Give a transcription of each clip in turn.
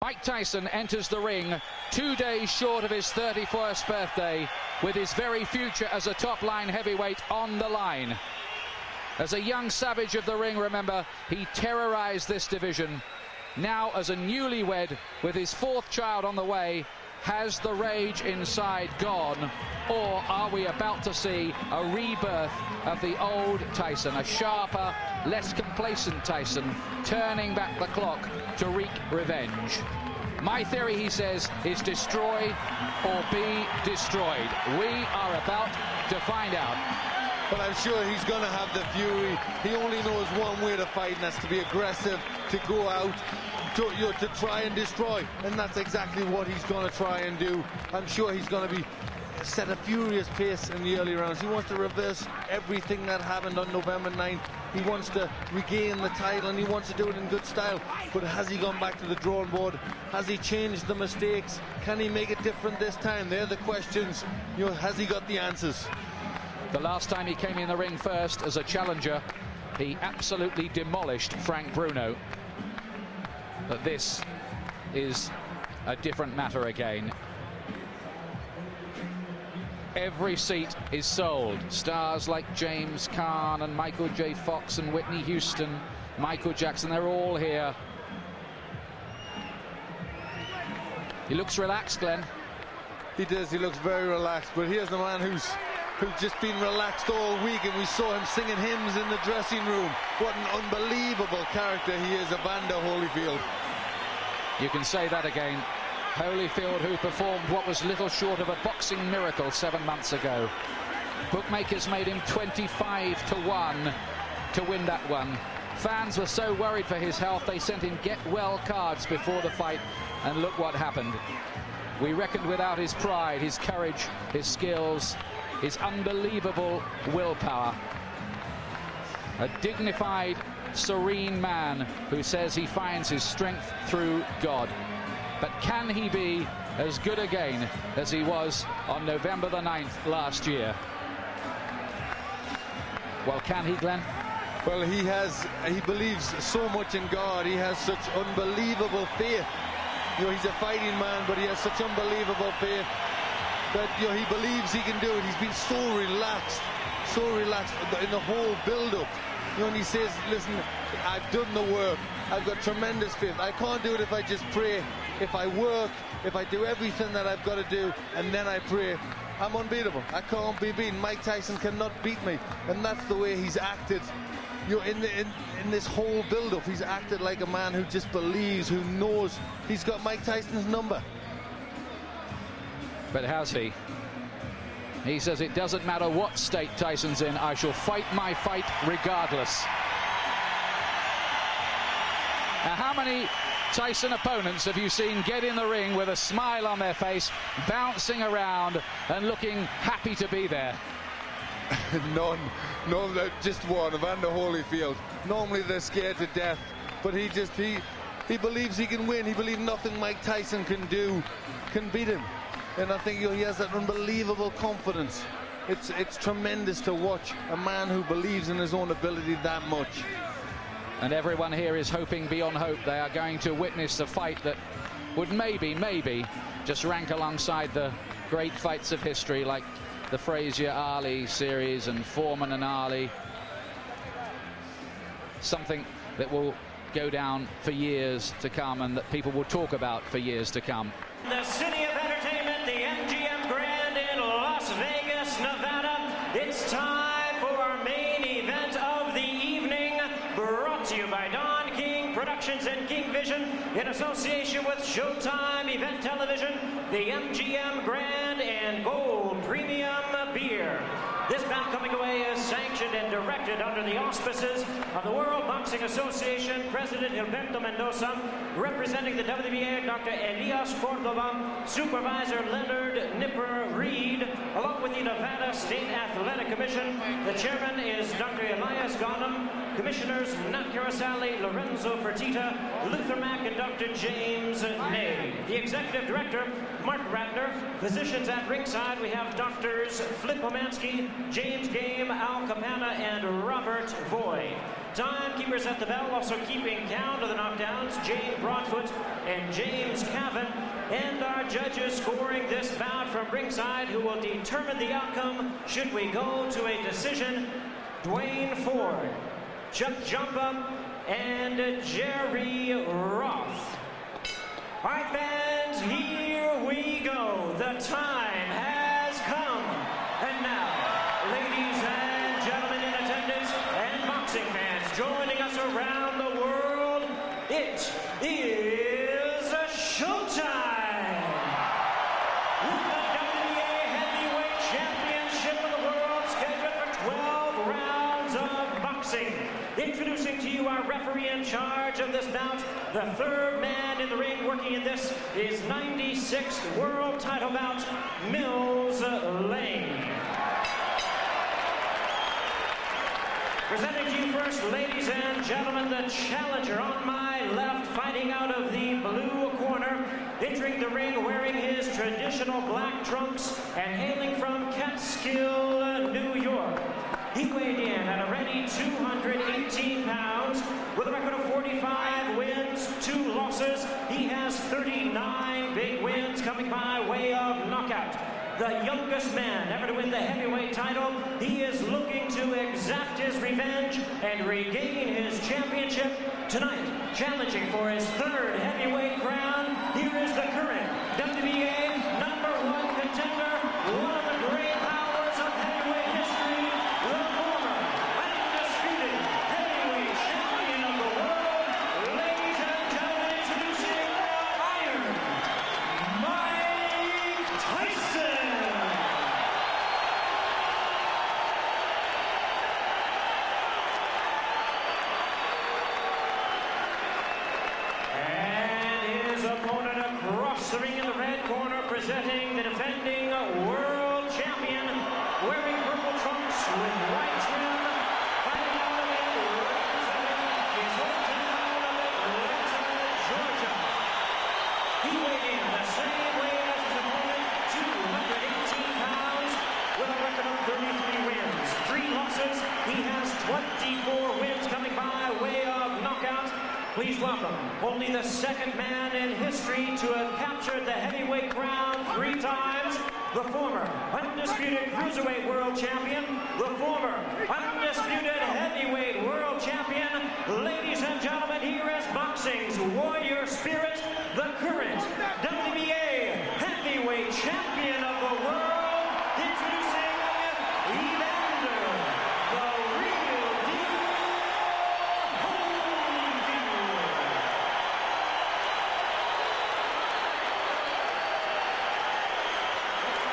Mike Tyson enters the ring 2 days short of his 31st birthday, with his very future as a top-line heavyweight on the line. As a young savage of the ring, remember, he terrorized this division. Now, as a newlywed with his fourth child on the way, has the rage inside gone, or are we about to see a rebirth of the old Tyson, a sharper, less complacent Tyson, turning back the clock to wreak revenge? My theory, he says, is destroy or be destroyed. We are about to find out. But I'm sure he's going to have the fury. He only knows one way to fight, and that's to be aggressive, to go out, to try and destroy. And that's exactly what he's going to try and do. I'm sure he's going to be set a furious pace in the early rounds. He wants to reverse everything that happened on November 9th. He wants to regain the title, and he wants to do it in good style. But has he gone back to the drawing board? Has he changed the mistakes? Can he make it different this time? They're the questions. You know, has he got the answers? The last time he came in the ring first as a challenger, he absolutely demolished Frank Bruno. But this is a different matter again. Every seat is sold. Stars like James Caan and Michael J. Fox and Whitney Houston, Michael Jackson, they're all here. He looks relaxed, Glenn. He does, he looks very relaxed, but here's the man who's just been relaxed all week, and we saw him singing hymns in the dressing room. What an unbelievable character he is, Evander Holyfield. You can say that again. Holyfield, who performed what was little short of a boxing miracle 7 months ago. Bookmakers made him 25-1 to win that one. Fans were so worried for his health, they sent him get-well cards before the fight, and look what happened. We reckoned without his pride, his courage, his skills, his unbelievable willpower. A dignified, serene man who says he finds his strength through God. But can he be as good again as he was on November the 9th last year? Well, can he, Glenn? Well, he believes so much in God. He has such unbelievable faith. You know, he's a fighting man, but he has such unbelievable faith that, you know, he believes he can do it. He's been so relaxed in the whole build-up. You know, and he says, listen, I've done the work. I've got tremendous faith. I can't do it if I just pray. If I work, if I do everything that I've got to do, and then I pray, I'm unbeatable. I can't be beaten. Mike Tyson cannot beat me. And that's the way he's acted. You know, in this whole build-up, he's acted like a man who just believes, who knows he's got Mike Tyson's number. But has he? He says it doesn't matter what state Tyson's in, I shall fight my fight regardless. Now, how many Tyson opponents have you seen get in the ring with a smile on their face, bouncing around and looking happy to be there? None, just one, Evander Holyfield. Normally they're scared to death, but he believes he can win. He believes nothing Mike Tyson can do can beat him. And I think, you know, he has that unbelievable confidence. It's tremendous to watch a man who believes in his own ability that much. And everyone here is hoping beyond hope. They are going to witness a fight that would maybe just rank alongside the great fights of history, like the Frazier-Ali series and Foreman and Ali. Something that will go down for years to come, and that people will talk about for years to come. The city of entertainment, the MGM Grand in Las Vegas, Nevada. It's time for our main event of the evening, brought to you by Don King Productions and King Vision in association with Showtime Event Television, the MGM Grand and Gold Premium Beer. This bout coming away is sanctioned and directed under the auspices of the World Boxing Association, President Gilberto Mendoza, representing the WBA, Dr. Elias Cordova, Supervisor Leonard Nipper Reed, along with the Nevada State Athletic Commission. The chairman is Dr. Elias Ghanem, Commissioners Nat Carasali, Lorenzo Fertitta, Luther Mack, and Dr. James Ney. The Executive Director, Mark Ratner. Physicians at ringside, we have Doctors Flip Pomansky, James Game, Al Capana, and Robert Voigt. Timekeepers at the bell, also keeping count of the knockdowns, Jane Broadfoot and James Cavan. And our judges scoring this bout from ringside, who will determine the outcome should we go to a decision: Dwayne Ford, Chuck Jumpa, and Jerry Roth. All right, fans, here we go. The time has come. And now, ladies and gentlemen in attendance and boxing fans joining us around the world, it is showtime! With the WBA Heavyweight Championship of the world scheduled for 12 rounds of boxing. Introducing to you our referee in charge of this bout, the third man in the ring working in this is 96th world title bout, Mills Lane. Presenting to you first, ladies and gentlemen, the challenger on my left, fighting out of the blue corner, entering the ring wearing his traditional black trunks and hailing from Catskill, New York. He weighed in at a ready 218 pounds with a record of 45 wins, 2 losses. He has 39 big wins coming by way of knockout. The youngest man ever to win the heavyweight title. He is looking to exact his revenge and regain his championship tonight. Challenging for his third heavyweight crown, here is the current WBA #1 contender, one of the great powers of heavyweight history, the former undisputed heavyweight champion of the world. Ladies and gentlemen, introducing Iron Mike Tyson. The ring in the red corner, presenting the defending world champion, wearing purple trunks with white trim, fighting out of it, representing his hometown of Atlanta, Georgia. He weighed in the same weight as his opponent, 218 pounds, with a record of 33 wins, 3 losses. He has 24 wins coming by way of knockout. Please welcome only the second man in history to have captured the heavyweight crown 3 times, the former undisputed cruiserweight world champion, the former undisputed heavyweight world champion. Ladies and gentlemen, here is boxing's warrior spirit, the current WBA heavyweight champion of the world, introducing Evander, the real deal.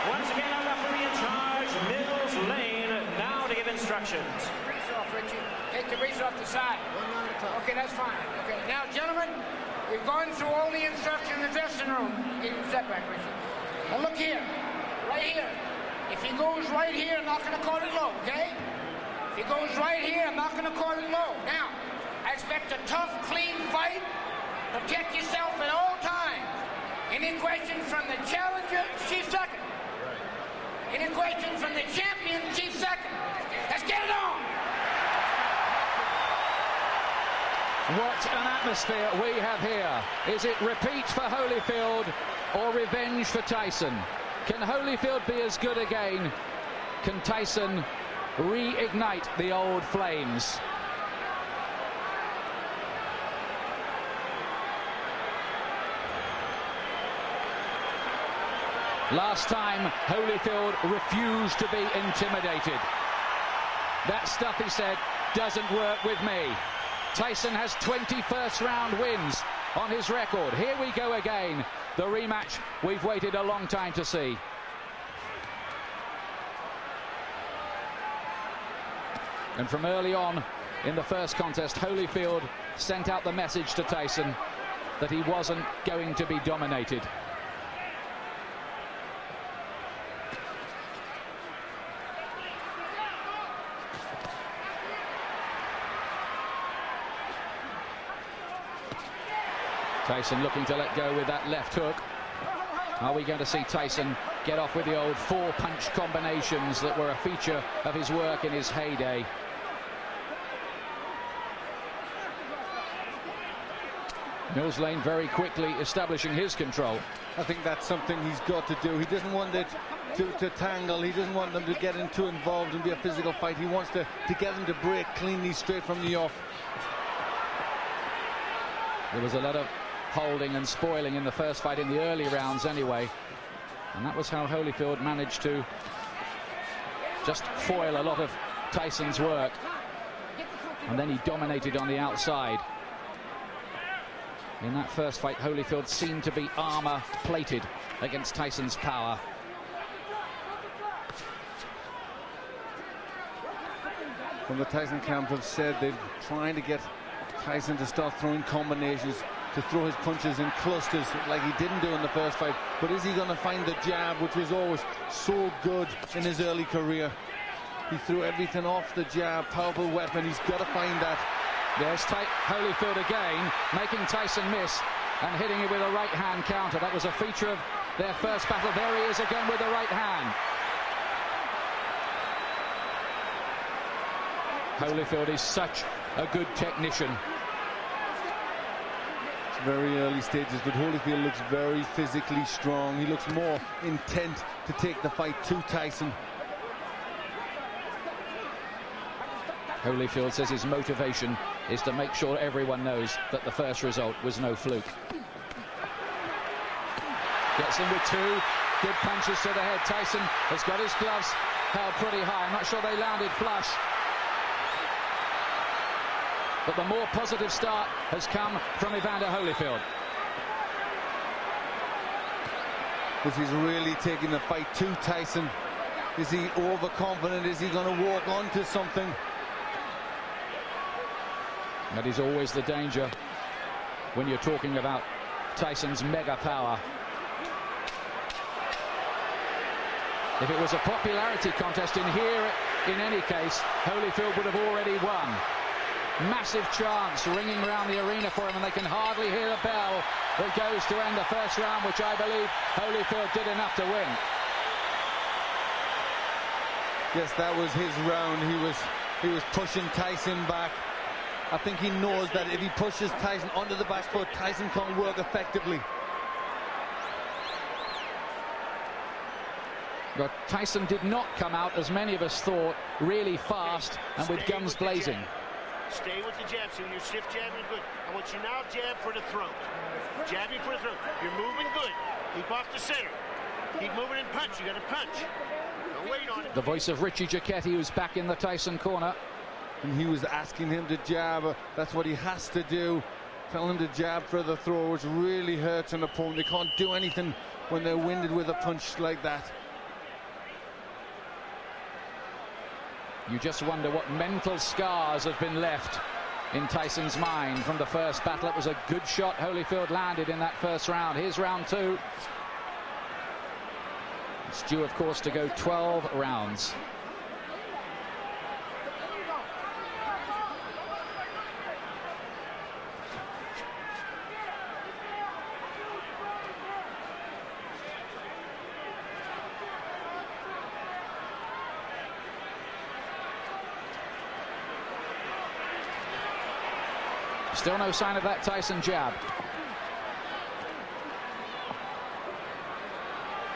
Once again, our referee in charge, Mills Lane, now to give instructions. Grease off, Richie. Take the grease off the side. Okay, that's fine. Okay, now, gentlemen, we've gone through all the instructions in the dressing room. Get your step back, Richie. Now, look here. Right here. If he goes right here, I'm not going to call it low, okay? If he goes right here, I'm not going to call it low. Now, I expect a tough, clean fight. Protect yourself at all times. Any questions from the challenger, chief second. Any questions from the champion, chief second. Let's get it on. What an atmosphere we have here. Is it repeat for Holyfield or revenge for Tyson? Can Holyfield be as good again? Can Tyson reignite the old flames? Last time, Holyfield refused to be intimidated. That stuff, he said, doesn't work with me. Tyson has 20 first-round wins on his record. Here we go again. The rematch we've waited a long time to see. And from early on in the first contest, Holyfield sent out the message to Tyson that he wasn't going to be dominated. Tyson looking to let go with that left hook. Are we going to see Tyson get off with the old 4-punch combinations that were a feature of his work in his heyday? Mills Lane very quickly establishing his control. I think that's something he's got to do. He doesn't want it to tangle. He doesn't want them to get too involved and be a physical fight. He wants to get them to break cleanly straight from the off. There was a lot of holding and spoiling in the first fight in the early rounds anyway. And that was how Holyfield managed to just foil a lot of Tyson's work. And then he dominated on the outside. In that first fight, Holyfield seemed to be armor-plated against Tyson's power. From the Tyson camp have said they're trying to get Tyson to start throwing combinations, to throw his punches in clusters like he didn't do in the first fight. But is he going to find the jab, which was always so good in his early career? He threw everything off the jab, powerful weapon. He's got to find that. There's Holyfield again, making Tyson miss and hitting it with a right-hand counter. That was a feature of their first battle. There he is again with the right hand. Holyfield is such a good technician. It's very early stages, but Holyfield looks very physically strong. He looks more intent to take the fight to Tyson. Holyfield says his motivation is to make sure everyone knows that the first result was no fluke. Gets in with two good punches to the head. Tyson has got his gloves held pretty high. I'm not sure they landed flush. But the more positive start has come from Evander Holyfield. Because he's really taking the fight to Tyson. Is he overconfident? Is he going to walk onto something? That is always the danger when you're talking about Tyson's mega power. If it was a popularity contest in here, in any case, Holyfield would have already won. Massive chants ringing around the arena for him, and they can hardly hear the bell that goes to end the first round, which I believe Holyfield did enough to win. Yes, that was his round. He was pushing Tyson back. I think he knows that if he pushes Tyson onto the back foot, Tyson can't work effectively. But Tyson did not come out, as many of us thought, really fast and with guns blazing. Stay with the jab. See, when you're stiff jabbing, good. I want you now jab for the throat. Jabbing for the throat. You're moving good. Keep off the center. Keep moving and punch. You got to punch. Don't wait on it. The voice of Richie Giacchetti, who's back in the Tyson corner. And he was asking him to jab. That's what he has to do. Tell him to jab for the throw, which really hurts an opponent. They can't do anything when they're winded with a punch like that. You just wonder what mental scars have been left in Tyson's mind from the first battle. It was a good shot Holyfield landed in that first round. Here's round two. It's due, of course, to go 12 rounds. Still no sign of that Tyson jab.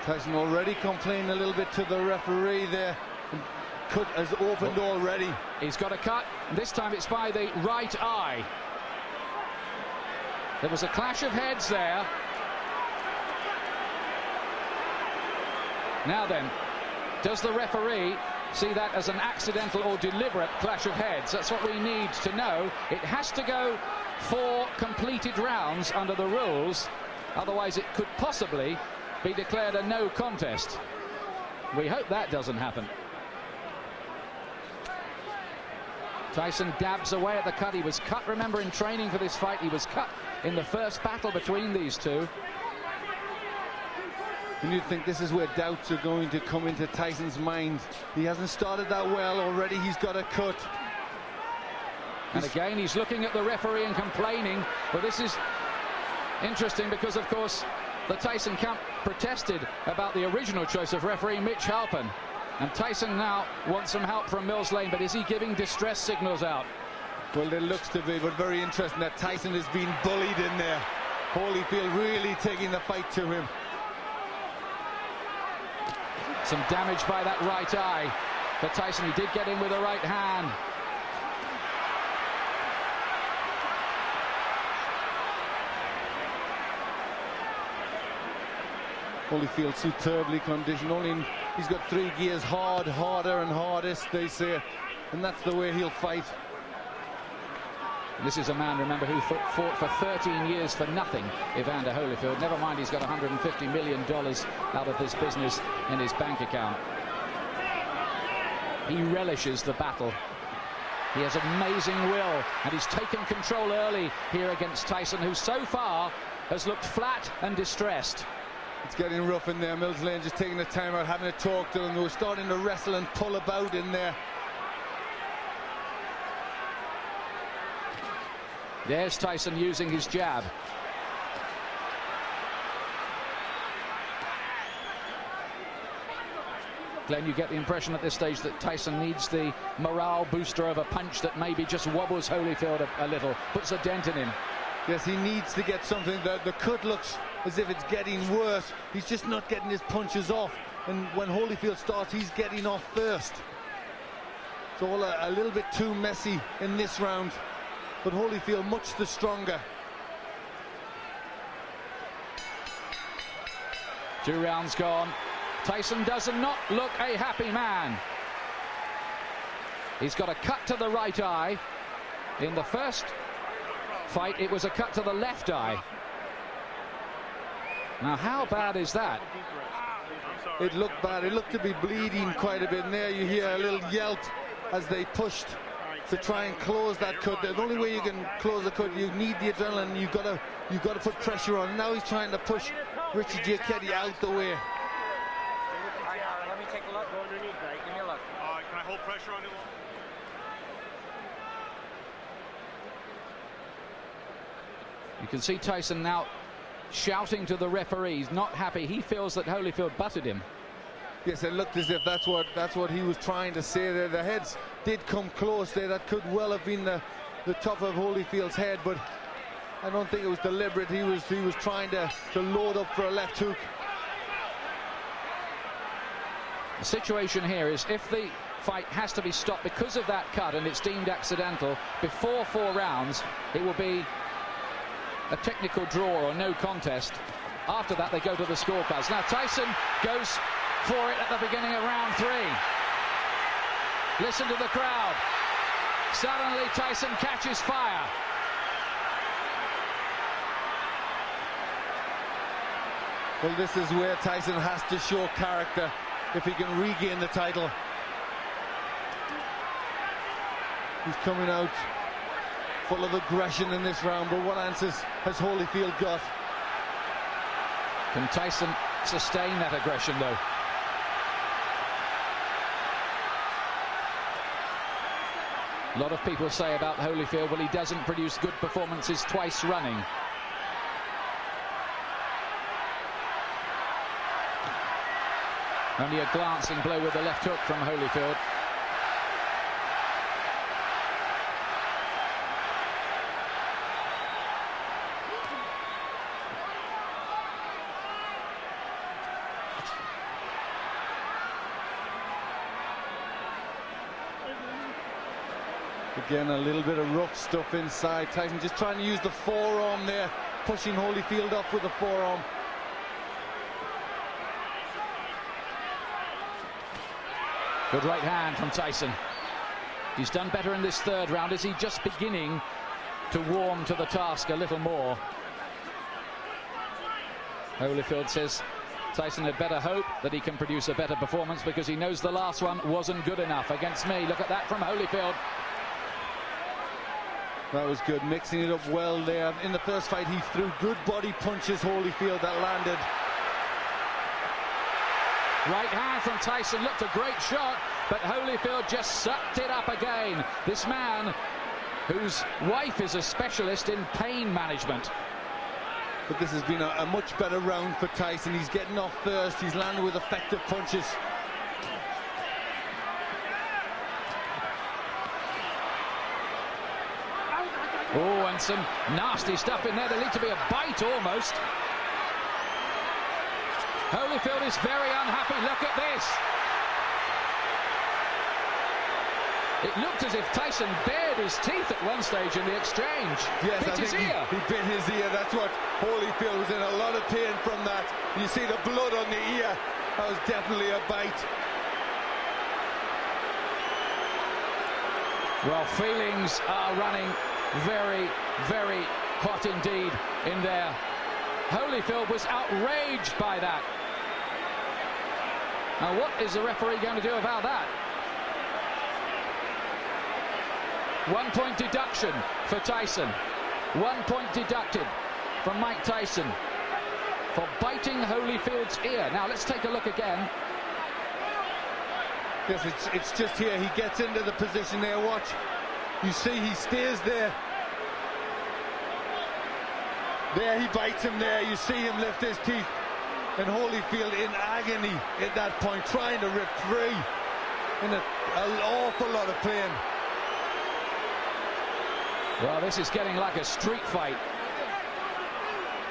Tyson already complaining a little bit to the referee there. Cut has opened already. He's got a cut. This time it's by the right eye. There was a clash of heads there. Now then, does the referee see that as an accidental or deliberate clash of heads? That's what we need to know. It has to go 4 completed rounds under the rules, otherwise it could possibly be declared a no contest. We hope that doesn't happen. Tyson dabs away at the cut. He was cut, remember, in training for this fight. He was cut in the first battle between these two. And you'd think this is where doubts are going to come into Tyson's mind. He hasn't started that well already. He's got a cut. And again, he's looking at the referee and complaining. But this is interesting because, of course, the Tyson camp protested about the original choice of referee Mitch Halpin. And Tyson now wants some help from Mills Lane, but is he giving distress signals out? Well, it looks to be, but very interesting that Tyson has been bullied in there. Holyfield really taking the fight to him. Some damage by that right eye for Tyson. He did get in with a right hand. Holyfield superbly conditioned. He's got 3 gears: hard, harder and hardest, they say, and that's the way he'll fight. This is a man, remember, who fought for 13 years for nothing, Evander Holyfield. Never mind, he's got $150 million out of this business in his bank account. He relishes the battle. He has amazing will, and he's taken control early here against Tyson, who so far has looked flat and distressed. It's getting rough in there. Mills Lane just taking the time out, having a talk to him. They were starting to wrestle and pull about in there. There's Tyson using his jab. Glenn, you get the impression at this stage that Tyson needs the morale booster of a punch that maybe just wobbles Holyfield a little, puts a dent in him. Yes, he needs to get something. The cut looks as if it's getting worse. He's just not getting his punches off. And when Holyfield starts, he's getting off first. It's all a little bit too messy in this round. But Holyfield much the stronger. 2 rounds gone. Tyson does not look a happy man. He's got a cut to the right eye. In the first fight, it was a cut to the left eye. Now, how bad is that? It looked bad. It looked to be bleeding quite a bit. And there you hear a little yelp as they pushed to try and close that cut. The only way you can close the cut, you need the adrenaline. You've got to put pressure on. Now he's trying to push Richie Giacchetti out the way. Let me take a look. Go underneath, right? Give me a look. Can I hold pressure on him? You can see Tyson now shouting to the referees, not happy. He feels that Holyfield butted him. Yes, it looked as if that's what he was trying to say there. The heads did come close there. That could well have been the top of Holyfield's head, but I don't think it was deliberate. He was trying to load up for a left hook. The situation here is if the fight has to be stopped because of that cut and it's deemed accidental before 4 rounds, it will be a technical draw or no contest. After that, they go to the scorecards. Now, Tyson goes for it at the beginning of round 3. Listen to the crowd. Suddenly, Tyson catches fire. Well, this is where Tyson has to show character if he can regain the title. He's coming out full of aggression in this round, but what answers has Holyfield got? Can Tyson sustain that aggression, though? A lot of people say about Holyfield, well, he doesn't produce good performances twice running. Only a glancing blow with the left hook from Holyfield. Again, a little bit of rough stuff inside. Tyson just trying to use the forearm there, pushing Holyfield up with the forearm. Good right hand from Tyson. He's done better in this 3rd round. Is he just beginning to warm to the task a little more? Holyfield says Tyson had better hope that he can produce a better performance because he knows the last one wasn't good enough against me. Look at that from Holyfield. That was good, mixing it up well there. In the first fight, he threw good body punches, Holyfield, that landed. Right hand from Tyson, looked a great shot, but Holyfield just sucked it up again. This man, whose wife is a specialist in pain management. But this has been a much better round for Tyson. He's getting off first, he's landing with effective punches. Oh, and some nasty stuff in there. There needs to be a bite almost. Holyfield is very unhappy. Look at this. It looked as if Tyson bared his teeth at one stage in the exchange. Yes, bit his ear. He bit his ear. That's what Holyfield was in a lot of pain from that. You see the blood on the ear. That was definitely a bite. Well, feelings are running very, very hot indeed in there. Holyfield was outraged by that. Now, what is the referee going to do about that? 1 point deduction for Tyson. 1 point deducted from Mike Tyson for biting Holyfield's ear. Now, let's take a look again. Yes, it's just here. He gets into the position there. Watch. You see he stays there. There he bites him there. You see him lift his teeth. And Holyfield in agony at that point, trying to rip free. In an awful lot of pain. Well, this is getting like a street fight.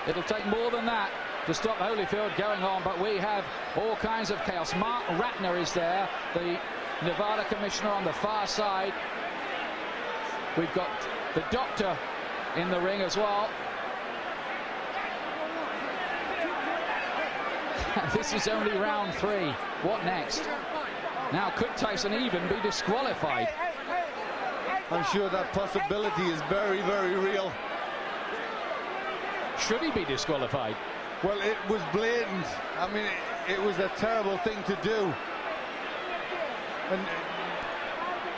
It'll take more than that to stop Holyfield going on, but we have all kinds of chaos. Mark Ratner is there, the Nevada commissioner on the far side. We've got the doctor in the ring as well. This is only round 3. What next? Now, could Tyson even be disqualified? I'm sure that possibility is very, very real. Should he be disqualified? Well, it was blatant. I mean, it was a terrible thing to do. And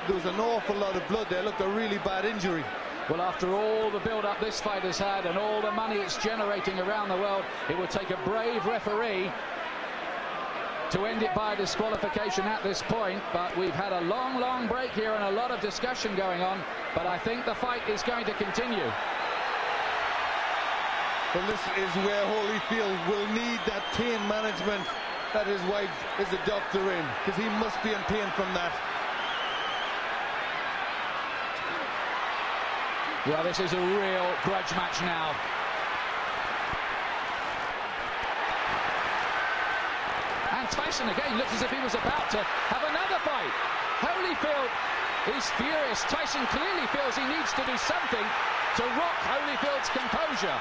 there was an awful lot of blood there. Looked a really bad injury. Well, after all the build-up this fight has had and all the money it's generating around the world, it would take a brave referee to end it by disqualification at this point. But we've had a long, long break here and a lot of discussion going on. But I think the fight is going to continue. Well, this is where Holyfield will need that pain management that his wife is a doctor in, because he must be in pain from that. Well, this is a real grudge match now. And Tyson again looks as if he was about to have another fight. Holyfield is furious. Tyson clearly feels he needs to do something to rock Holyfield's composure.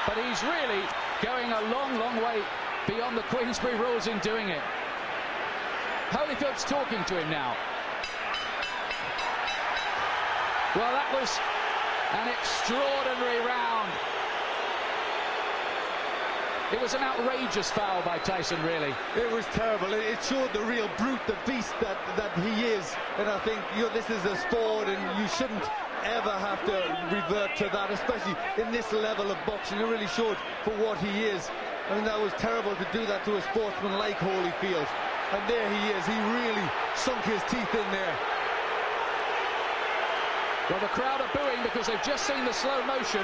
But he's really going a long, long way beyond the Queensberry rules in doing it. Holyfield's talking to him now. Well, that was an extraordinary round. It was an outrageous foul by Tyson, really. It was terrible. It showed the real brute, the beast that he is. And I think, you know, this is a sport and you shouldn't ever have to revert to that, especially in this level of boxing. It really showed for what he is. I mean, that was terrible to do that to a sportsman like Holyfield. And there he is. He really sunk his teeth in there. Well, the crowd are booing because they've just seen the slow motion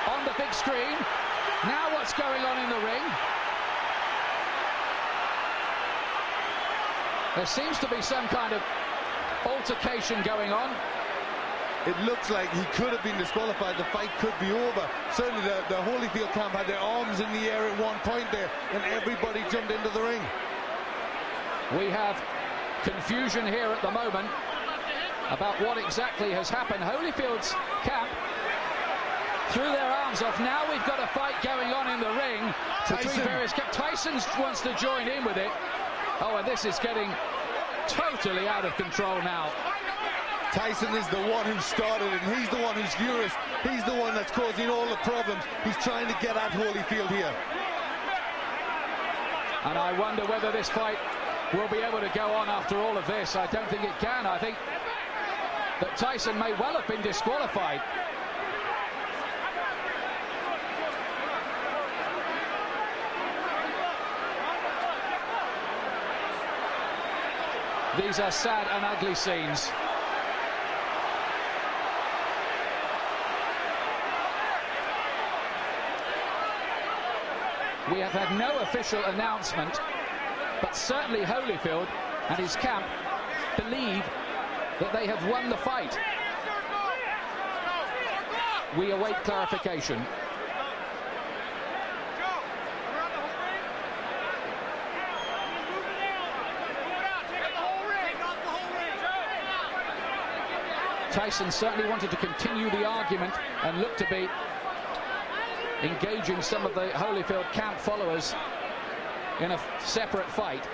on the big screen. Now what's going on in the ring? There seems to be some kind of altercation going on. It looks like he could have been disqualified. The fight could be over. Certainly the Holyfield camp had their arms in the air at one point there, and everybody jumped into the ring. We have confusion here at the moment about what exactly has happened. Holyfield's camp threw their arms off. Now we've got a fight going on in the ring between various camps. Tyson wants to join in with it. Oh, and this is getting totally out of control now. Tyson is the one who started it, and he's the one who's furious. He's the one that's causing all the problems. He's trying to get at Holyfield here. And I wonder whether this fight will be able to go on after all of this. I don't think it can. I think that Tyson may well have been disqualified. These are sad and ugly scenes. We have had no official announcement, but certainly Holyfield and his camp believe that they have won the fight. we await clarification. Tyson certainly wanted to continue the argument and looked to be engaging some of the Holyfield camp followers in a separate fight.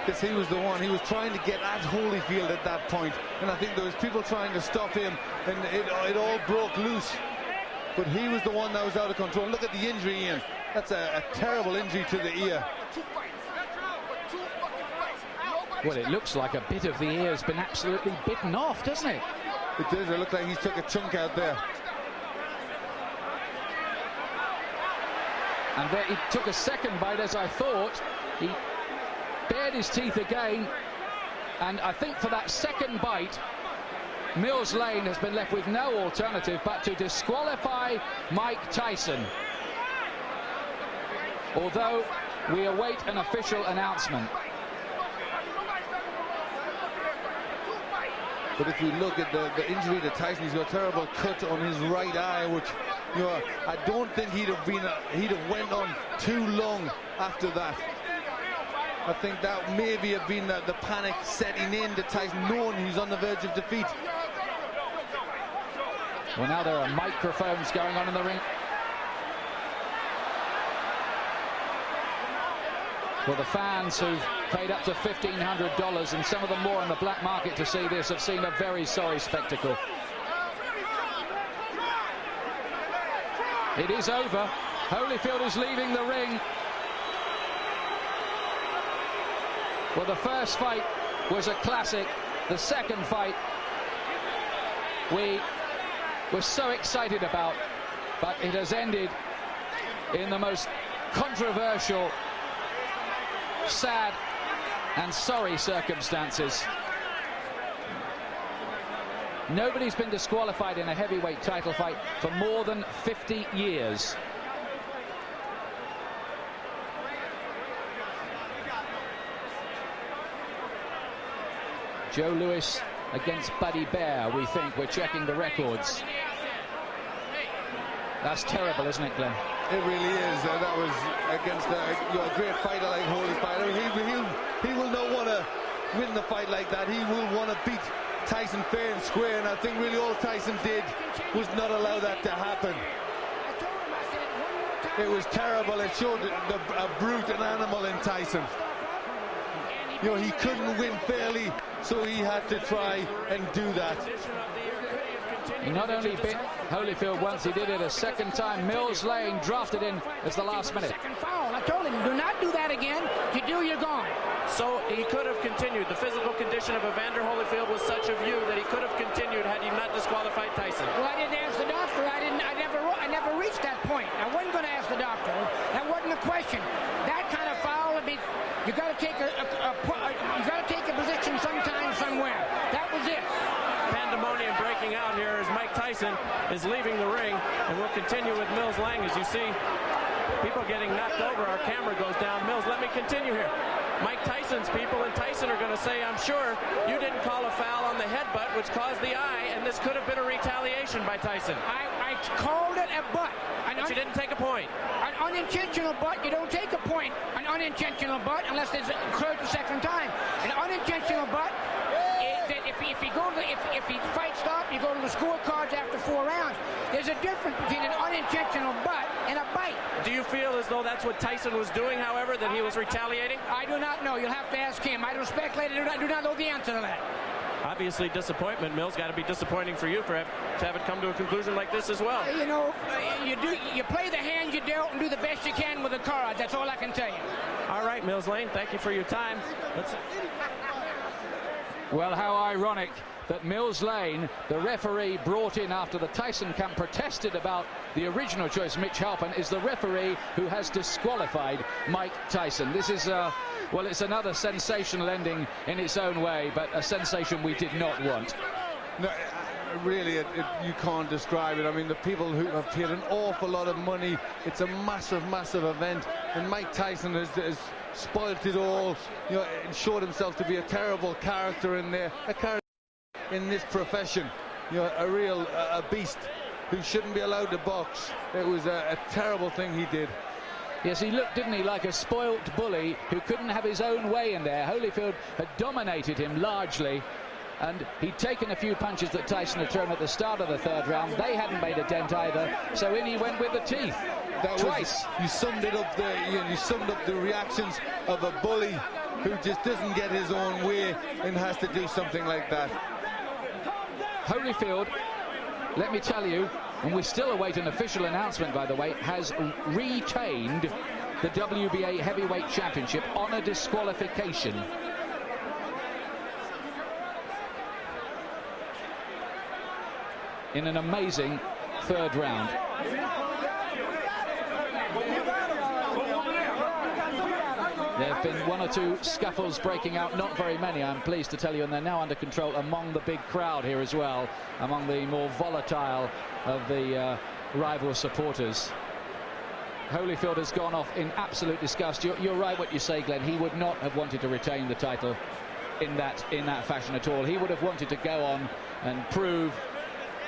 Because he was the one, he was trying to get at Holyfield at that point, and I think there was people trying to stop him, and it all broke loose. But he was the one that was out of control. Look at the injury, Ian. That's a terrible injury to the ear. Well, it looks like a bit of the ear has been absolutely bitten off, doesn't it? It does. It looks like he's took a chunk out there. And there, he took a second bite, as I thought. He bared his teeth again, and I think for that second bite, Mills Lane has been left with no alternative but to disqualify Mike Tyson. Although we await an official announcement. But if you look at the injury to Tyson, he's got a terrible cut on his right eye, which, you know, I don't think he'd have went on too long after that. I think that maybe have been the panic setting in to Tyson, knowing he's on the verge of defeat. Well, now there are microphones going on in the ring. Well, the fans who've paid up to $1,500 and some of them more on the black market to see this have seen a very sorry spectacle. It is over. Holyfield is leaving the ring. Well, the first fight was a classic. The second fight we were so excited about, but it has ended in the most controversial, sad and sorry circumstances. Nobody's been disqualified in a heavyweight title fight for more than 50 years. Joe Louis against Buddy Bear, we think. We're checking the records. That's terrible, isn't it, Glenn? It really is. That was against a great fighter like Holyfield. He will not want to win the fight like that. He will want to beat Tyson fair and square, and I think really all Tyson did was not allow that to happen. It was terrible. It showed a brute, an animal in Tyson. You know, he couldn't win fairly, so he had to try and do that. He not only bit Holyfield once, he did it a second time. Mills Lane drafted in as the last minute. Second foul. I told him, do not do that again. If you do, you're gone. So he could have continued. The physical condition of Evander Holyfield was such a view that he could have continued had he not disqualified Tyson. Well, I didn't ask the doctor. I never reached that point. I wasn't going to ask the doctor. That wasn't the question. That kind of foul, I mean, you got to take a position sometime, somewhere. That was it. Pandemonium breaking out here as Mike Tyson is leaving the ring, and we'll continue with Mills Lang. As you see people getting knocked over, our camera goes down. Mills, let me continue here. Mike Tyson's people and Tyson are going to say, I'm sure you didn't call a foul on the headbutt, which caused the eye, and this could have been a retaliation by Tyson. I called it a butt. But you didn't take a point. An unintentional butt, you don't take a point. An unintentional butt, unless it's occurred the second time. An unintentional butt, if he fight stop, you go to the scorecards after 4 rounds. There's a difference between an unintentional butt and a bite. Do you feel as though that's what Tyson was doing, however, that he was retaliating? I do not know. You'll have to ask him. I don't speculate. I do not know the answer to that. Obviously disappointment. Mills, got to be disappointing for you to have it come to a conclusion like this as well. You know, you play the hand you dealt and do the best you can with the cards. That's all I can tell you. All right, Mills Lane, thank you for your time. Well, how ironic that Mills Lane, the referee brought in after the Tyson camp protested about the original choice, Mitch Halpin, is the referee who has disqualified Mike Tyson. This is, well, it's another sensational ending in its own way, but a sensation we did not want. No, really, you can't describe it. I mean, the people who have paid an awful lot of money, it's a massive, massive event, and Mike Tyson has spoilt it all, you know, and showed himself to be a terrible character in there, a character in this profession, you know, a real beast. who shouldn't be allowed to box. It was a terrible thing he did. Yes, he looked, didn't he, like a spoilt bully who couldn't have his own way in there. Holyfield had dominated him largely, and he'd taken a few punches that Tyson had thrown at the start of the third round. They hadn't made a dent either, so in he went with the teeth. Twice. You summed it up there. You summed up the reactions of a bully who just doesn't get his own way and has to do something like that. Holyfield, let me tell you, and we still await an official announcement, by the way, has retained the WBA Heavyweight Championship on a disqualification. In an amazing third round. There have been one or two scuffles breaking out, not very many, I'm pleased to tell you, and they're now under control among the big crowd here as well, among the more volatile of the rival supporters. Holyfield has gone off in absolute disgust. You're right what you say, Glenn. He would not have wanted to retain the title in that fashion at all. He would have wanted to go on and prove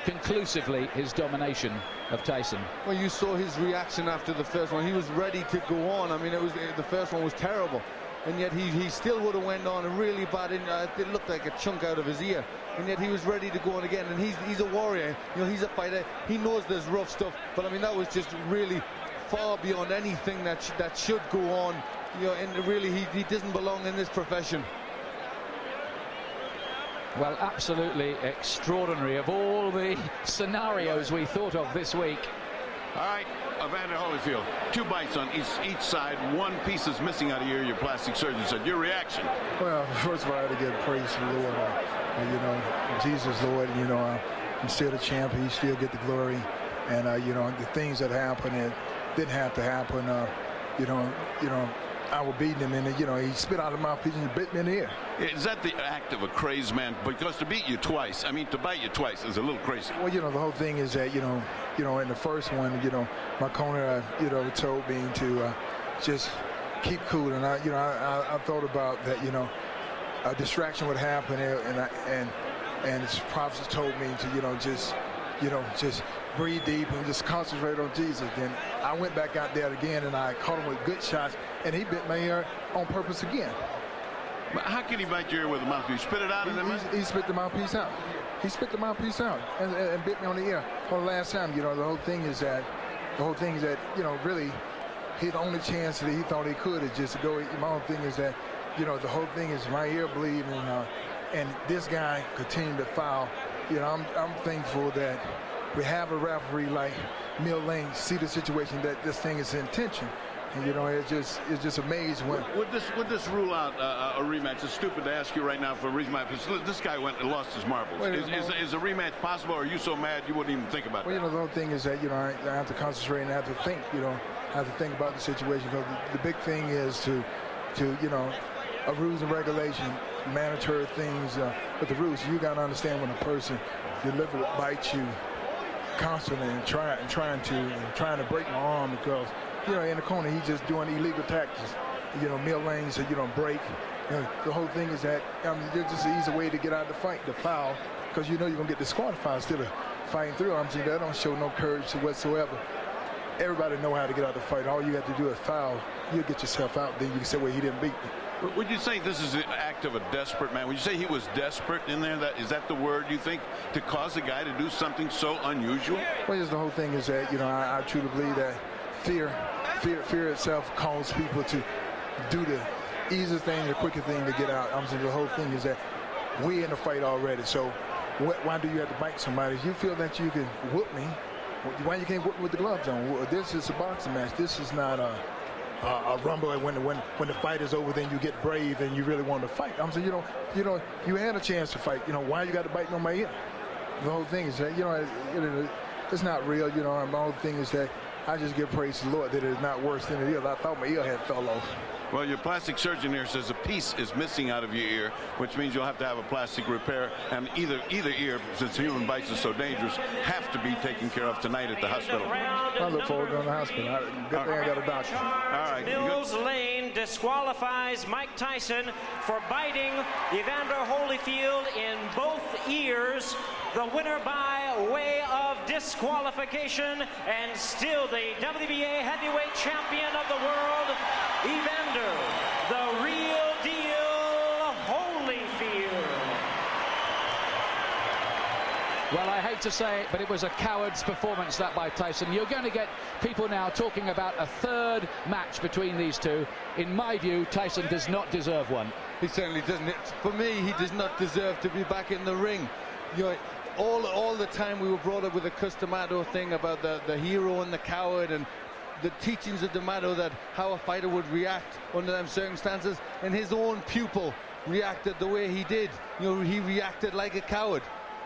conclusively his domination of Tyson. Well, you saw his reaction after the first one. He was ready to go on. I mean, the first one was terrible, and yet he still would have went on a really bad. It looked like a chunk out of his ear, and yet he was ready to go on again. And he's a warrior. You know, he's a fighter. He knows there's rough stuff, but I mean, that was just really far beyond anything that should go on. You know, and really, he doesn't belong in this profession. Well, absolutely extraordinary of all the scenarios we thought of this week. All right, Evander Holyfield, 2 bites on each side. 1 piece is missing out of your plastic surgeon said. Your reaction? Well, first of all, I had to give praise to the Lord. You know, Jesus, Lord, you know, I'm still the champion. He still get the glory. And, you know, the things that happened, it didn't have to happen. You know, I was beating him, and you know, he spit out of my mouthpiece and bit me in the ear. Is that the act of a crazed man? Because to beat you twice, I mean, to bite you twice is a little crazy. Well, you know, the whole thing is that, you know, in the first one, you know, my corner, you know, told me to just keep cool, and I thought about that, you know, a distraction would happen, and his prophets told me to, you know, just breathe deep and just concentrate on Jesus. Then I went back out there again, and I caught him with good shots, and he bit my ear on purpose again. But how can he bite your ear with a mouthpiece? Spit it out of them? He spit the mouthpiece out. He spit the mouthpiece out and bit me on the ear. For the last time, you know, the whole thing is that, you know, really, the only chance that he thought he could is just to go. My whole thing is that, you know, the whole thing is my ear bleeding, and this guy continued to foul. You know, I'm thankful that we have a referee like Mill Lane see the situation that this thing is intention. And, you know, it's just amazing when. Would this rule out a rematch? It's stupid to ask you right now for a rematch. This guy went and lost his marbles. Is a rematch possible, or are you so mad you wouldn't even think about that? Well, you know, the whole thing is that, you know, I have to concentrate and I have to think, you know, I have to think about the situation. Because the big thing is to you know, a rules and regulation, mandatory things, but the rules, you got to understand when a person deliberately bites you constantly and trying to break my arm, because, you know, in the corner he's just doing illegal tactics. You know, Mill Lane said, you don't break. You know, the whole thing is that there's just an easy way to get out of the fight, the foul, because you know you're gonna get disqualified instead of fighting through. I'm saying that don't show no courage whatsoever. Everybody know how to get out of the fight. All you have to do is foul. You'll get yourself out. Then you can say, well, he didn't beat me. Would you say this is the act of a desperate man? Would you say he was desperate in there? Is that the word you think, to cause a guy to do something so unusual? Well, the whole thing is that, you know, I truly believe that fear itself causes people to do the easiest thing, the quicker thing to get out. I'm saying the whole thing is that we're in the fight already. So why do you have to bite somebody? If you feel that you can whoop me, why you can't whoop me with the gloves on? Well, this is a boxing match. This is not a rumble. When the fight is over, then you get brave and you really want to fight. I'm saying, you had a chance to fight. You know, why you got to bite on my ear? The whole thing is that, you know, it's not real. You know, my whole thing is that I just give praise to the Lord that it's not worse than it is. I thought my ear had fell off. Well, your plastic surgeon here says a piece is missing out of your ear, which means you'll have to have a plastic repair. And either ear, since human bites are so dangerous, have to be taken care of tonight at the hospital. I look forward to going to the hospital. Good thing I got a doctor. All right. Mills Lane disqualifies Mike Tyson for biting Evander Holyfield in both ears. The winner by way of disqualification, and still the WBA heavyweight champion of the world, Evander, the real deal, Holyfield. Well, I hate to say it, but it was a coward's performance, that by Tyson. You're going to get people now talking about a third match between these two. In my view, Tyson does not deserve one. He certainly doesn't. For me, he does not deserve to be back in the ring. You know, all the time we were brought up with the Customato thing about the hero and the coward, and the teachings of D'Amato that how a fighter would react under them circumstances, and his own pupil reacted the way he did. You know, he reacted like a coward.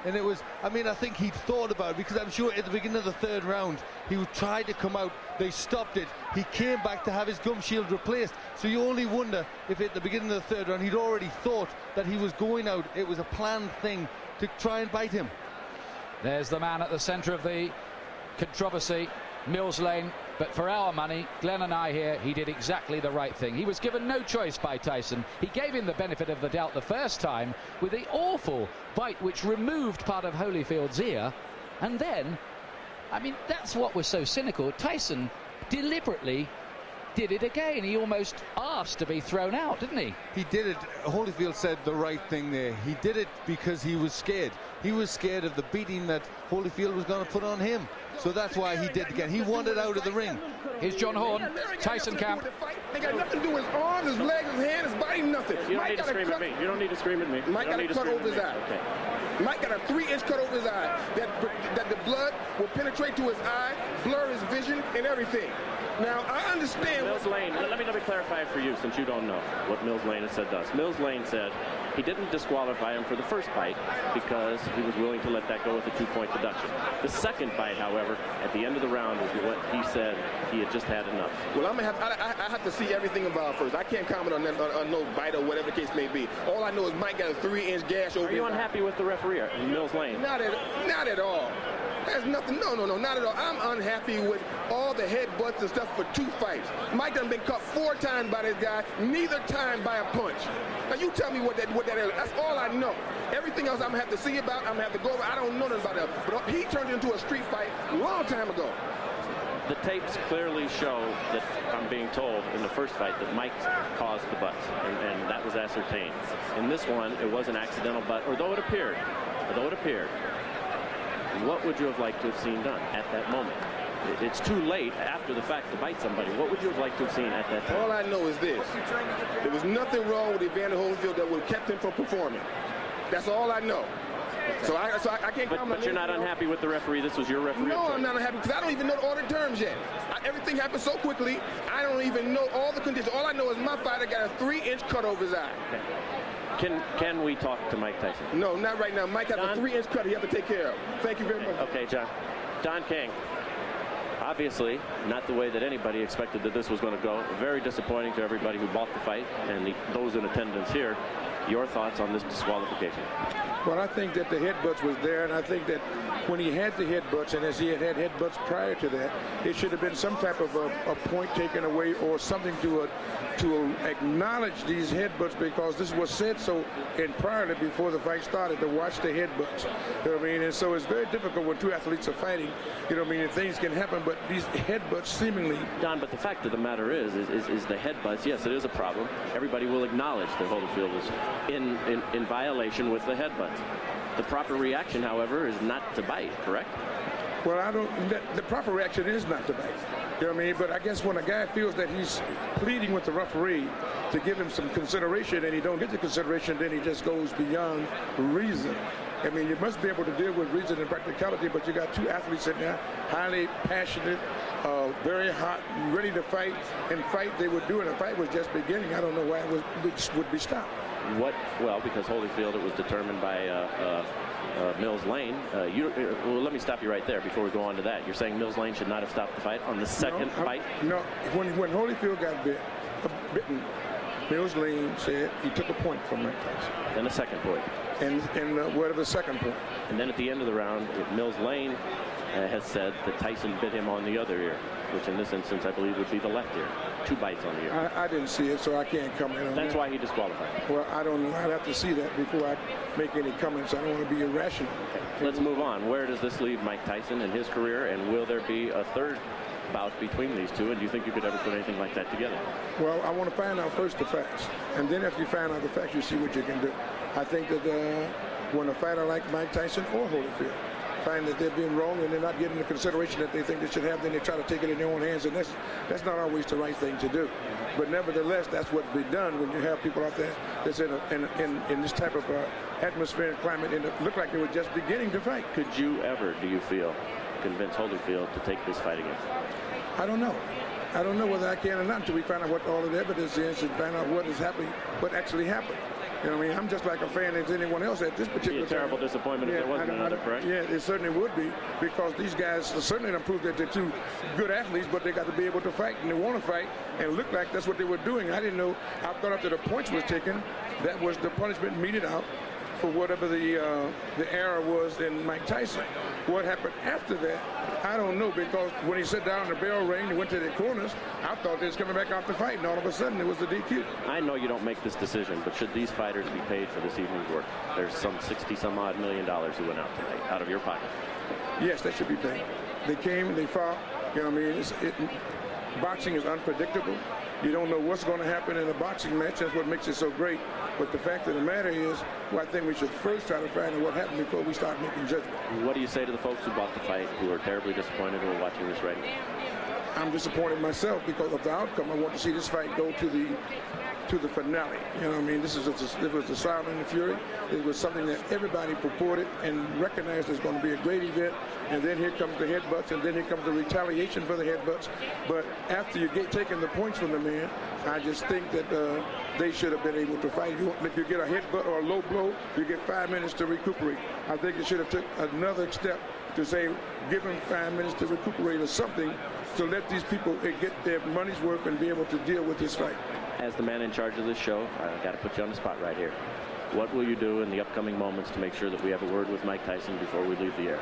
And it was, I mean, I think he'd thought about it, because I'm sure at the beginning of the third round he tried to come out, they stopped it, he came back to have his gum shield replaced. So you only wonder if at the beginning of the third round he'd already thought that he was going out. It was a planned thing to try and bite him. There's the man at the centre of the controversy, Mills Lane. But for our money, Glenn and I here, he did exactly the right thing. He was given no choice by Tyson. He gave him the benefit of the doubt the first time with the awful bite which removed part of Holyfield's ear. And then, I mean, that's what was so cynical. Tyson deliberately did it again. He almost asked to be thrown out, didn't he? He did it. Holyfield said the right thing there. He did it because he was scared. He was scared of the beating that Holyfield was going to put on him. So that's why he did it again. He wanted out of the ring. Here's John Horn, Tyson camp. They got nothing to do with his arms, his legs, his hands, his body, nothing. You don't need to scream at me. You don't need to scream at me. Mike got a cut over his eye. Okay. Mike got a 3-inch cut over his eye. That the blood will penetrate to his eye, blur his vision, and everything. Now, I understand. Mills Lane, let me clarify for you, since you don't know what Mills Lane has said to us. Mills Lane said he didn't disqualify him for the first bite because he was willing to let that go with a 2-point deduction. The second bite, however, at the end of the round is what he said he had just had enough. Well, I have to see everything involved first. I can't comment on that, on no bite or whatever the case may be. All I know is Mike got a 3-inch gash over his eye. Are you unhappy with the referee, Mills Lane? Not at all. There's nothing. No, not at all. I'm unhappy with all the headbutts and stuff for 2 fights. Mike done been cut 4 times by this guy, neither time by a punch. Now you tell me what that is. That's all I know. Everything else I'm gonna have to see about. I'm gonna have to go over. I don't know nothing about that. But he turned it into a street fight a long time ago. The tapes clearly show that, I'm being told, in the first fight that Mike caused the butts, and that was ascertained. In this one, it was an accidental butt, although it appeared. What would you have liked to have seen done at that moment? It's too late after the fact to bite somebody. What would you have liked to have seen at that time? All I know is this. There was nothing wrong with Evander Holyfield that would have kept him from performing. That's all I know. So I can't comment. But you're not unhappy with the referee? This was your referee? No, I'm not unhappy because I don't even know all the terms yet. Everything happened so quickly, I don't even know all the conditions. All I know is my fighter got a 3-inch cut over his eye. Okay. Can we talk to Mike Tyson? No, not right now. Mike has a 3-inch cut he has to take care of. Thank you very much. Okay, John. Don King. Obviously, not the way that anybody expected that this was going to go. Very disappointing to everybody who bought the fight and those in attendance here. Your thoughts on this disqualification? Well, I think that the headbutts was there, and I think that when he had the headbutts, and as he had headbutts prior to that, it should have been some type of a point taken away or something to acknowledge these headbutts, because this was said so priorly before the fight started, to watch the headbutts. You know what I mean? And so it's very difficult when 2 athletes are fighting. You know what I mean? And things can happen, but these headbutts seemingly. Don, but the fact of the matter is the headbutts. Yes, it is a problem. Everybody will acknowledge that Holyfield was in violation with the headbutts. The proper reaction, however, is not to bite, correct? Well, the proper reaction is not to bite. You know what I mean? But I guess when a guy feels that he's pleading with the referee to give him some consideration and he don't get the consideration, then he just goes beyond reason. I mean, you must be able to deal with reason and practicality, but you got 2 athletes in there, highly passionate, very hot, ready to fight, and they were doing. The fight was just beginning. I don't know why it would be stopped. Well, because Holyfield, it was determined by Mills Lane. Well, let me stop you right there before we go on to that. You're saying Mills Lane should not have stopped the fight on the second fight? No, when Holyfield got bit, bitten, Mills Lane said he took a point from Mike Tyson. Then a second point. And what are the second point? And then at the end of the round, Mills Lane has said that Tyson bit him on the other ear, which in this instance I believe would be the left ear. 2 bites on the ear. I didn't see it, so I can't comment on that. That's why he disqualified. Well, I don't know. I'd have to see that before I make any comments. I don't want to be irrational. Okay. Let's move on. Where does this leave Mike Tyson in his career, and will there be a third bout between these two, and do you think you could ever put anything like that together? Well, I want to find out first the facts, and then after you find out the facts, you see what you can do. I think that when a fighter like Mike Tyson or Holyfield find that they're being wrong and they're not getting the consideration that they think they should have, then they try to take it in their own hands, and that's not always the right thing to do. But nevertheless, that's what's been done when you have people out there that's in this type of atmosphere and climate, and it looked like they were just beginning to fight. Could you ever, do you feel, convince Holyfield to take this fight against him? I don't know. I don't know whether I can or not until we find out what all of the evidence is and find out what is happening, what actually happened. You know what I mean? I'm just like a fan as anyone else at this particular time. It'd be a terrible disappointment if there wasn't another, correct? Yeah, it certainly would be, because these guys certainly don't prove that they're two good athletes, but they got to be able to fight, and they want to fight, and it looked like that's what they were doing. I didn't know. I thought after the points was taken, that was the punishment meted out for whatever the error was in Mike Tyson. What happened after that, I don't know, because when he sat down, the bell rang, he went to the corners, I thought they was coming back out to fight, and all of a sudden it was the DQ. I know you don't make this decision, but should these fighters be paid for this evening's work? There's some $60-some-odd million who went out tonight, out of your pocket. Yes, they should be paid. They came, they fought. You know what I mean? Boxing is unpredictable. You don't know what's going to happen in a boxing match. That's what makes it so great. But the fact of the matter is, I think we should first try to find out what happened before we start making judgment. What do you say to the folks who bought the fight, who are terribly disappointed, who are watching this right now? I'm disappointed myself because of the outcome. I want to see this fight go to the finale. You know what I mean? It was the Sound and the Fury. It was something that everybody purported and recognized as going to be a great event. And then here comes the headbutts, and then here comes the retaliation for the headbutts. But after you get taking the points from the man, I just think that they should have been able to fight. If you get a headbutt or a low blow, you get 5 minutes to recuperate. I think it should have took another step to say, give them 5 minutes to recuperate or something to let these people get their money's worth and be able to deal with this fight. As the man in charge of this show, I've got to put you on the spot right here. What will you do in the upcoming moments to make sure that we have a word with Mike Tyson before we leave the air?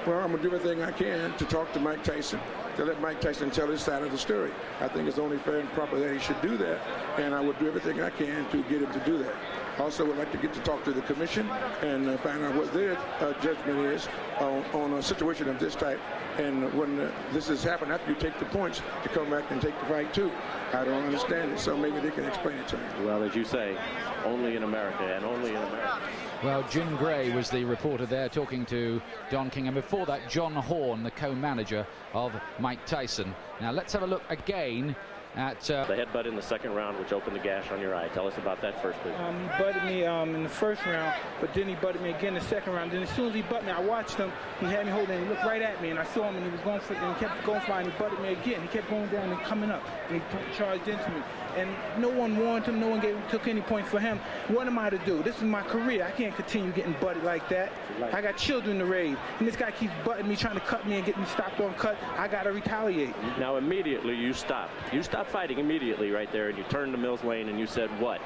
Well, I'm going to do everything I can to talk to Mike Tyson, to let Mike Tyson tell his side of the story. I think it's only fair and proper that he should do that, and I would do everything I can to get him to do that. Also, would like to get to talk to the commission and find out what their judgment is on a situation of this type. And when this has happened, after you take the points, to come back and take the fight too. I don't understand it, so maybe they can explain it to me. Well, as you say, only in America, and only in America. Well, Jim Gray was the reporter there talking to Don King, and before that, John Horn, the co-manager of Mike Tyson. Now, let's have a look again at the headbutt in the second round, which opened the gash on your eye. Tell us about that first, please. He butted me in the first round, but then he butted me again in the second round. Then as soon as he butted me, I watched him. He had me holding, and he looked right at me, and I saw him, and he was going for it, and he kept going for it, and he butted me again. He kept going down and coming up, and he charged into me. And no one warned him, no one took any points for him. What am I to do? This is my career. I can't continue getting butted like that. I got children to raise, and this guy keeps butting me, trying to cut me and get me stopped on cut. I got to retaliate. Now, immediately you stopped. You stopped fighting immediately right there, and you turned to Mills Lane and you said what?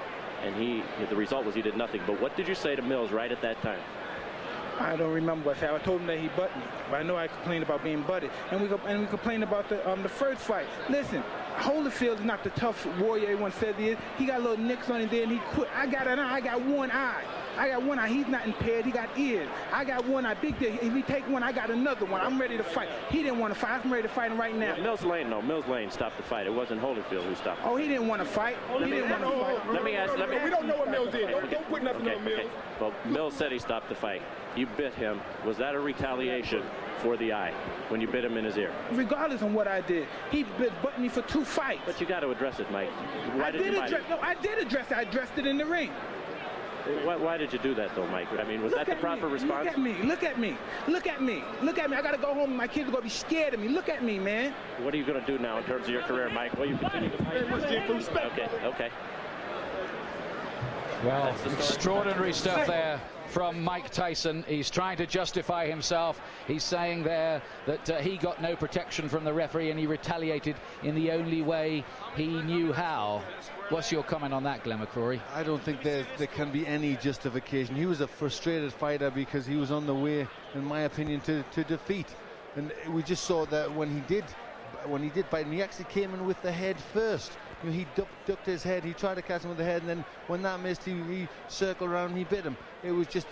And the result was he did nothing. But what did you say to Mills right at that time? I don't remember what I said. I told him that he butted me, but I know I complained about being butted. And we complained about the first fight. Listen, Holyfield is not the tough warrior everyone said he is. He got little nicks on him there, and he quit. I got an eye. I got one eye. I got one eye. He's not impaired. He got ears. I got one eye. Big deal. If he take one, I got another one. I'm ready to fight. He didn't want to fight. I'm ready to fight him right now. Yeah, Mills Lane stopped the fight. It wasn't Holyfield who stopped. Oh, he didn't want to fight. He didn't want to fight. Let me ask. We don't know what Mills did. Don't put nothing on Mills. Okay. Well, Mills said he stopped the fight. You bit him. Was that a retaliation for the eye when you bit him in his ear? Regardless of what I did, he butted me for 2 fights. But you got to address it, Mike. I did address it. I addressed it in the ring. Why did you do that, though, Mike? I mean, was that the proper response? Look at me. Look at me. Look at me. Look at me. I got to go home. My kids are going to be scared of me. Look at me, man. What are you going to do now in terms of your career, Mike? Well, you continue to fight. Respect. Okay. Well, extraordinary stuff there from Mike Tyson. He's trying to justify himself. He's saying there that he got no protection from the referee and he retaliated in the only way he knew how. What's your comment on that, Glenn McCrory? I don't think there can be any justification. He was a frustrated fighter because he was on the way, in my opinion, to defeat. And we just saw that when he did bite him, he actually came in with the head first. You know, he ducked his head, he tried to catch him with the head, and then when that missed, he circled around and he bit him. It was just